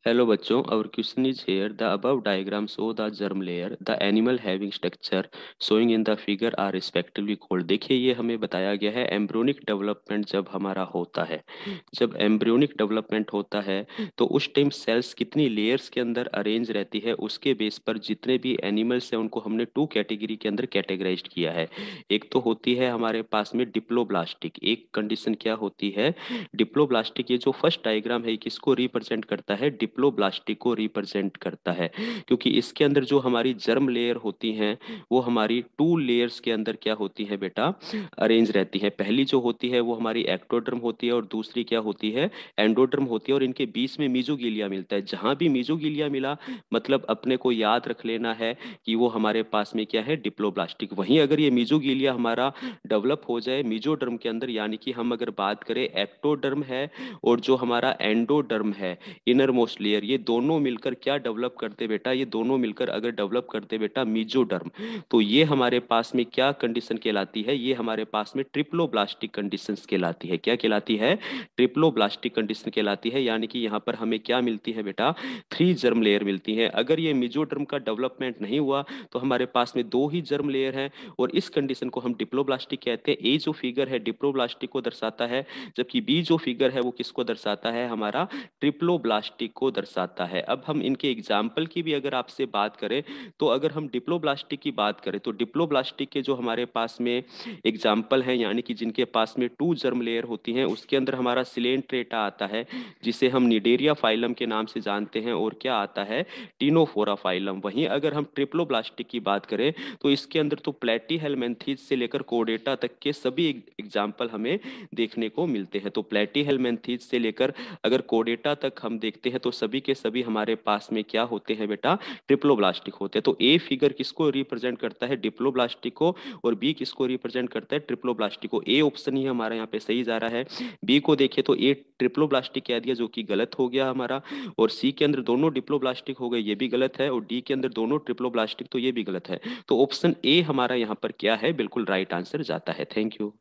Hello बच्चों, our question is here. The above diagram show the germ layer, the animal having structure showing in the figure are respectively called. देखिए ये हमें बताया गया है embryonic development जब हमारा होता है। जब एम्ब्रियोनिक डेवलपमेंट होता है तो उस टाइम सेल्स कितनी लेयर्स के अंदर अरेंज रहती है, उसके बेस पर जितने भी एनिमल्स हैं उनको हमने टू कैटेगरी के अंदर कैटेगराइज्ड किया है। एक तो होती है हमारे पास में डिप्लोब्लास्टिक, एक कंडीशन क्या होती है डिप्लोब्लास्टिक। ये जो फर्स्ट डायग्राम है किसको रिप्रेजेंट करता है, डिप्लोब्लास्टिक को रिप्रेजेंट करता है, क्योंकि इसके अंदर जो हमारी जर्म लेयर होती हैं वो हमारी टू लेयर्स के अंदर क्या होती है बेटा, अरेंज रहती है। पहली जो होती है वो हमारी एक्टोडर्म होती है और दूसरी क्या होती है, एंडोडर्म होती है, और इनके बीच में मीजोगिलिया मिलता है। जहां भी मीजोगिलिया मिला मतलब अपने को याद रख लेना है कि वो हमारे पास में क्या है, डिप्लोब्लास्टिक। वहीं अगर ये मीजोगिलिया हमारा डेवलप हो जाए मीजोडर्म के अंदर, यानी कि हम अगर बात करें एक्टोडर्म है और जो हमारा एंडोडर्म है इनर मोस्ट लेयर, ये दोनों मिलकर क्या डेवलप करते बेटा, ये दोनों मिलकर अगर डेवलप करते बेटा मीजोडर्म, तो ये हमारे पास में क्या कंडीशन कहलाती है, ये हमारे पास में ट्रिप्लोब्लास्टिक कंडीशंस कहलाती है। क्या कहलाती है, ट्रिप्लोब्लास्टिक कंडीशन कहलाती है। यानी कि यहाँ पर हमें क्या मिलती है बेटा, थ्री जर्म लेयर मिलती है। अगर ये मीजोडर्म का डेवलपमेंट नहीं हुआ तो हमारे पास में दो ही जर्म लेयर है, और इस कंडीशन को हम डिप्लोब्लास्टिक कहते हैं। ए जो फिगर है डिप्लोब्लास्टिक को दर्शाता है, जबकि बी जो फिगर है वो किसको दर्शाता है, हमारा ट्रिप्लोब्लास्टिक को दर्शाता है। अब हम इनके एग्जाम्पल की भी अगर आपसे बात करें, तो अगर हम डिप्लोब्लास्टिक की बात करें तो डिप्लोब्लास्टिक के जो हमारे पास में एग्जाम्पल हैं, यानी कि जिनके पास में टू जर्म लेयर होती हैं, उसके अंदर हमारा सिलेंट्रेटा आता है जिसे हम निडेरिया फाइलम के नाम से जानते हैं, और क्या आता है, टीनोफोरा फाइलम। वहीं अगर हम ट्रिप्लोब्लास्टिक की बात करें तो इसके अंदर तो प्लेटीहेलमिन्थीज से लेकर कोर्डेटा तक के सभी एग्जाम्पल हमें देखने को मिलते हैं। तो प्लेटीहेलमिन्थीज से लेकर अगर कोर्डेटा तक हम देखते हैं तो सभी के सभी हमारे पास में क्या होते हैं बेटा, ट्रिप्लोब्लास्टिक होते हैं। तो ए फिगर किसको रिप्रेजेंट करता है, डिप्लोब्लास्टिक को, और बी किसको रिप्रेजेंट करता है, ट्रिप्लोब्लास्टिक को। ए ऑप्शन ही हमारा यहाँ पे सही जा रहा है। बी को देखिए तो ए ट्रिप्लोब्लास्टिक कह दिया जो कि गलत हो गया हमारा, और सी के अंदर दोनों डिप्लोब्लास्टिक हो गए ये भी गलत है, और डी के अंदर दोनों ट्रिप्लोब्लास्टिक तो ये भी गलत है। तो ऑप्शन ए हमारा यहाँ पर क्या है, बिल्कुल राइट आंसर जाता है। Thank you.